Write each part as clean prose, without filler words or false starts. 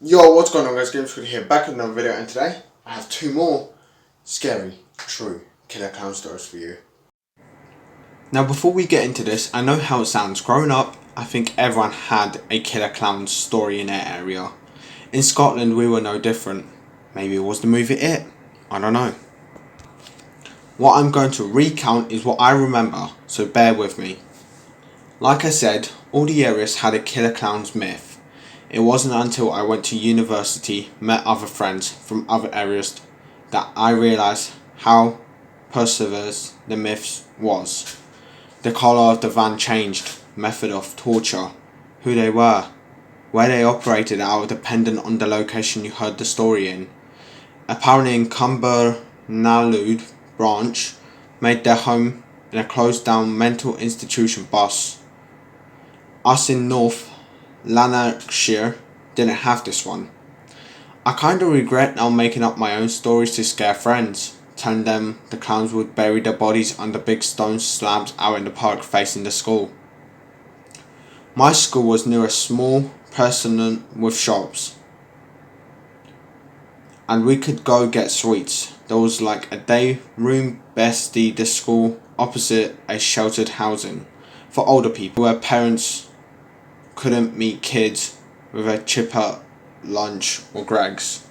Yo, what's going on guys, Games here, back with another video, and today I have two more scary, true killer clown stories for you. Now before we get into this, I know how it sounds. Growing up, I think everyone had a killer clown story in their area. In Scotland we were no different. Maybe it was the movie It, I don't know. What I'm going to recount is what I remember, so bear with me. Like I said, all the areas had a killer clown's myth. It wasn't until I went to university, met other friends from other areas, that I realised how perseverous the myths was. The colour of the van changed, method of torture, who they were, where they operated out dependent on the location you heard the story in. Apparently in Cumbernauld branch made their home in a closed down mental institution bus. Us in North Lanarkshire didn't have this one. I kinda regret now making up my own stories to scare friends, telling them the clowns would bury their bodies under big stone slabs out in the park facing the school. My school was near a small precinct with shops, and we could go get sweets. There was like a day room bestie the school opposite a sheltered housing for older people where parents couldn't meet kids with a chipper lunch or Greggs.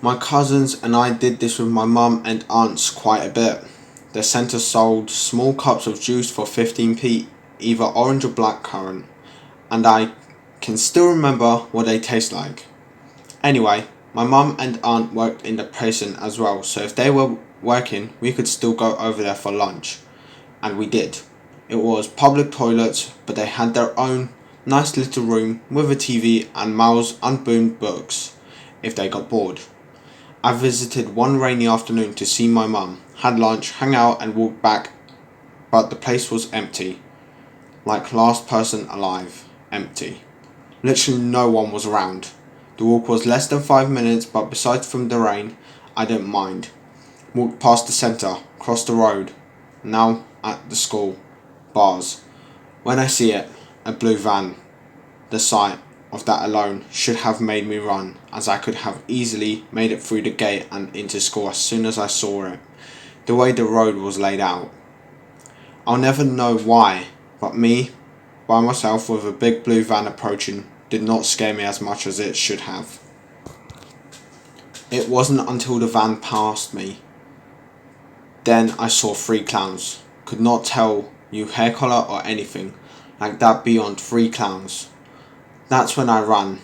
My cousins and I did this with my mum and aunts quite a bit. The centre sold small cups of juice for 15p, either orange or blackcurrant, and I can still remember what they taste like. Anyway, my mum and aunt worked in the prison as well, so if they were working we could still go over there for lunch, and we did. It was public toilets, but they had their own nice little room with a TV and Miles unboomed books if they got bored. I visited one rainy afternoon to see my mum, had lunch, hung out and walked back, but the place was empty. Like last person alive, empty. Literally no one was around. The walk was less than 5 minutes, but besides from the rain, I didn't mind. Walked past the centre, crossed the road, now at the school. Bars. When I see it, a blue van, the sight of that alone should have made me run, as I could have easily made it through the gate and into school as soon as I saw it, the way the road was laid out. I'll never know why, but me, by myself with a big blue van approaching, did not scare me as much as it should have. It wasn't until the van passed me, then I saw 3 clowns. Could not tell you hair colour or anything like that beyond 3 clowns. That's when I ran,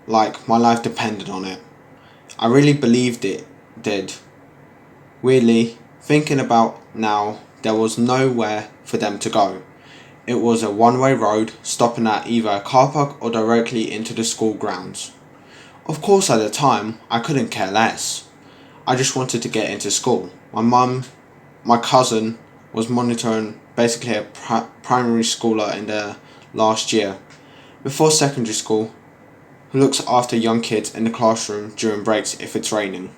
like my life depended on it. I really believed it did. Weirdly, thinking about now, there was nowhere for them to go. It was a one-way road stopping at either a car park or directly into the school grounds. Of course at the time, I couldn't care less. I just wanted to get into school. My cousin was monitoring basically a primary schooler in the last year, before secondary school, who looks after young kids in the classroom during breaks if it's raining.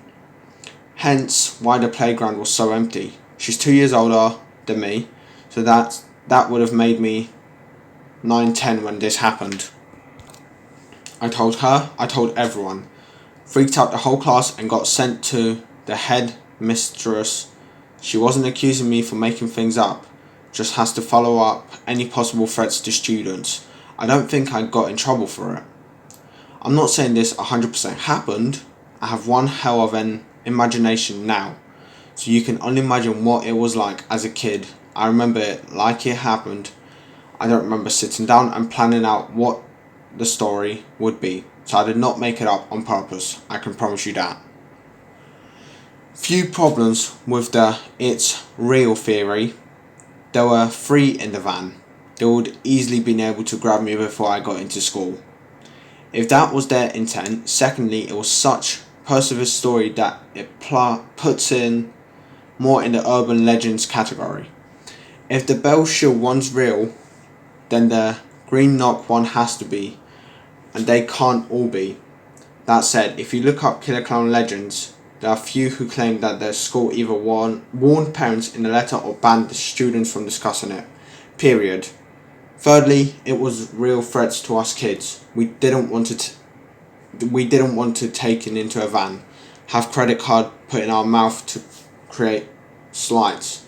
Hence why the playground was so empty. She's 2 years older than me, so that would have made me 9-10 when this happened. I told her, I told everyone. Freaked out the whole class and got sent to the head mistress. She wasn't accusing me for making things up, just has to follow up any possible threats to students. I don't think I got in trouble for it. I'm not saying this 100% happened. I have one hell of an imagination now, so you can only imagine what it was like as a kid. I remember it like it happened. I don't remember sitting down and planning out what the story would be, so I did not make it up on purpose, I can promise you that. Few problems with the it's real theory. There were 3 in the van. They would easily been able to grab me before I got into school. If that was their intent, secondly, it was such perseverance story that it puts in more in the urban legends category. If the bell shield one's real, then the green knock one has to be, and they can't all be. That said, if you look up killer clown legends, there are few who claim that their school either warned parents in a letter or banned the students from discussing it. Period. Thirdly, it was real threats to us kids. We didn't want to take it into a van, have credit card put in our mouth to create slides,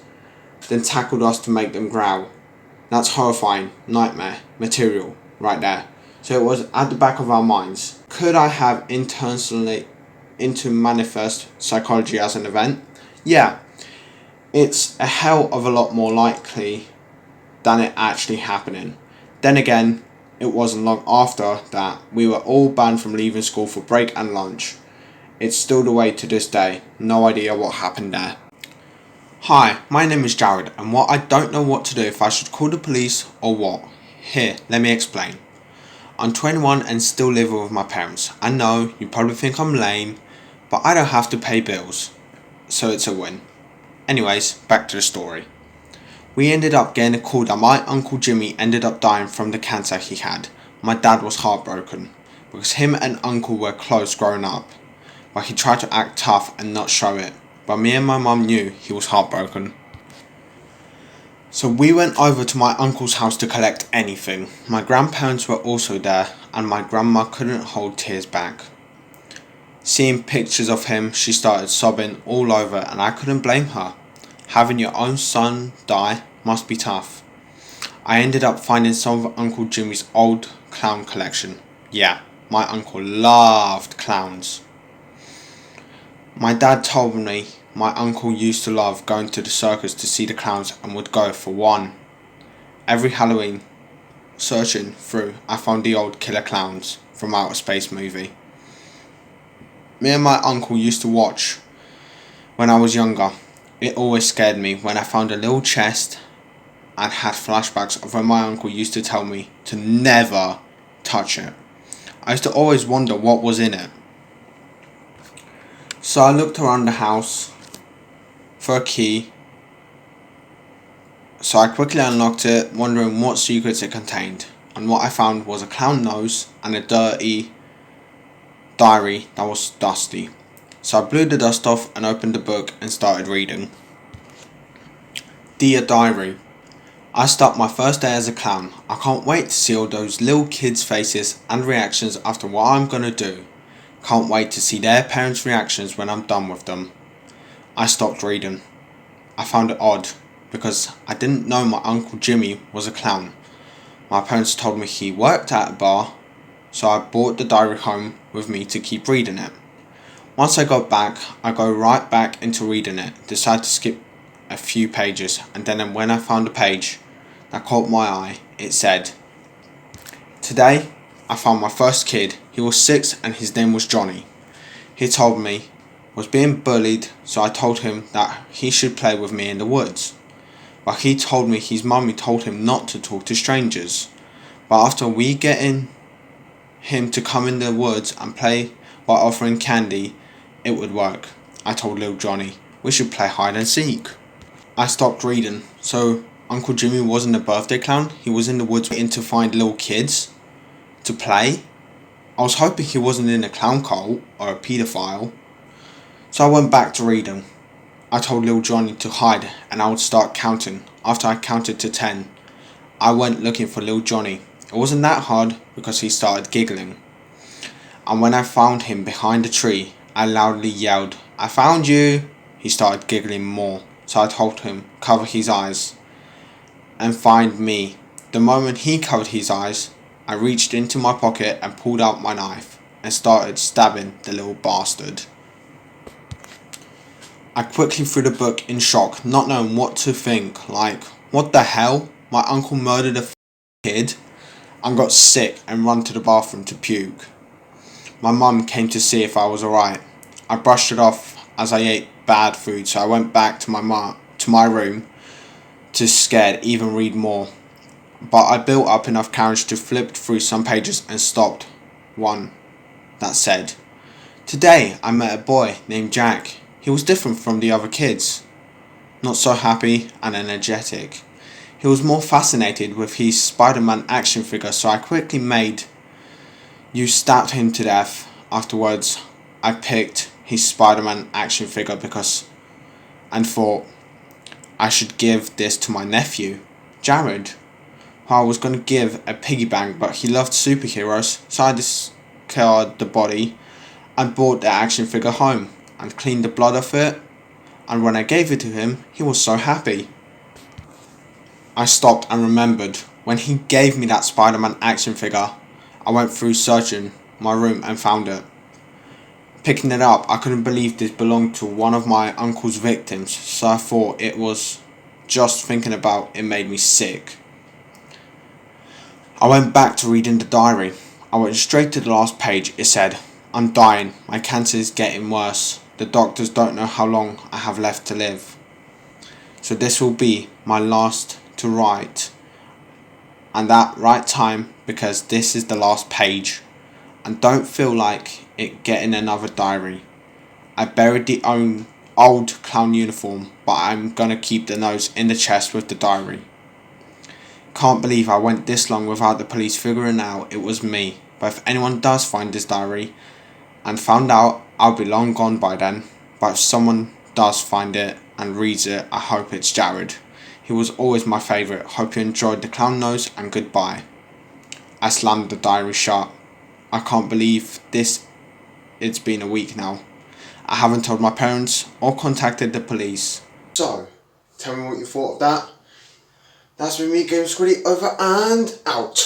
then tackled us to make them growl. That's horrifying, nightmare material right there. So it was at the back of our minds. Could I have internally into manifest psychology as an event? Yeah, it's a hell of a lot more likely than it actually happening. Then again, it wasn't long after that we were all banned from leaving school for break and lunch. It's still the way to this day. No idea what happened there. Hi, my name is Jared, and what I don't know what to do if I should call the police or what. Here, let me explain. I'm 21 and still living with my parents. I know, you probably think I'm lame, but I don't have to pay bills, so it's a win. Anyways, back to the story. We ended up getting a call that my Uncle Jimmy ended up dying from the cancer he had. My dad was heartbroken, because him and Uncle were close growing up, but he tried to act tough and not show it. But me and my mum knew he was heartbroken. So we went over to my uncle's house to collect anything. My grandparents were also there, and my grandma couldn't hold tears back. Seeing pictures of him, she started sobbing all over, and I couldn't blame her. Having your own son die must be tough. I ended up finding some of Uncle Jimmy's old clown collection. Yeah, my uncle loved clowns. My dad told me my uncle used to love going to the circus to see the clowns and would go for one. Every Halloween, searching through, I found the old Killer Clowns from Outer Space movie. Me and my uncle used to watch when I was younger. It always scared me when I found a little chest and had flashbacks of when my uncle used to tell me to never touch it. I used to always wonder what was in it. So I looked around the house for a key. So I quickly unlocked it, wondering what secrets it contained. And what I found was a clown nose and a dirty diary that was dusty. So I blew the dust off and opened the book and started reading. Dear Diary, I start my first day as a clown. I can't wait to see all those little kids' faces and reactions after what I'm gonna do. Can't wait to see their parents' reactions when I'm done with them. I stopped reading. I found it odd because I didn't know my Uncle Jimmy was a clown. My parents told me he worked at a bar, so I brought the diary home with me to keep reading it. Once I got back, I go right back into reading it, decide to skip a few pages, and then when I found a page that caught my eye, it said, "Today, I found my first kid. He was 6 and his name was Johnny. He told me was being bullied, so I told him that he should play with me in the woods. But he told me his mummy told him not to talk to strangers. But after we getting him to come in the woods and play by offering candy, it would work. I told little Johnny we should play hide and seek." I stopped reading. So Uncle Jimmy wasn't a birthday clown. He was in the woods waiting to find little kids to play. I was hoping he wasn't in a clown cult or a paedophile. So I went back to reading. I told little Johnny to hide and I would start counting. After I counted to 10, I went looking for little Johnny. It wasn't that hard because he started giggling. And when I found him behind a tree, I loudly yelled, "I found you!" He started giggling more, so I told him cover his eyes and find me. The moment he covered his eyes, I reached into my pocket and pulled out my knife and started stabbing the little bastard. I quickly threw the book in shock, not knowing what to think. Like, what the hell? My uncle murdered a kid and got sick and run to the bathroom to puke. My mum came to see if I was alright. I brushed it off as I ate bad food, so I went back to my room, too scared even read more. But I built up enough courage to flip through some pages and stopped one that said, "Today I met a boy named Jack. He was different from the other kids. Not so happy and energetic. He was more fascinated with his Spider-Man action figure, so I quickly made you stabbed him to death. Afterwards, I picked his Spider-Man action figure and thought I should give this to my nephew, Jared. who I was going to give a piggy bank, but he loved superheroes, so I discarded the body and brought the action figure home and cleaned the blood off it, and when I gave it to him, he was so happy. I stopped and remembered when he gave me that Spider-Man action figure. I went through searching my room and found it. Picking it up, I couldn't believe this belonged to one of my uncle's victims, so I thought it was just thinking about it made me sick. I went back to reading the diary. I went straight to the last page. It said, "I'm dying. My cancer is getting worse. The doctors don't know how long I have left to live. So this will be my last to write. And that right time, because this is the last page. And don't feel like it getting another diary. I buried the old clown uniform, but I'm gonna keep the notes in the chest with the diary. Can't believe I went this long without the police figuring out it was me. But if anyone does find this diary and found out, I'll be long gone by then. But if someone does find it and reads it, I hope it's Jared. He was always my favourite. Hope you enjoyed the clown nose and goodbye." I slammed the diary shut. I can't believe it's been a week now. I haven't told my parents or contacted the police. So, tell me what you thought of that. That's been me, Game Squiddy, over and out.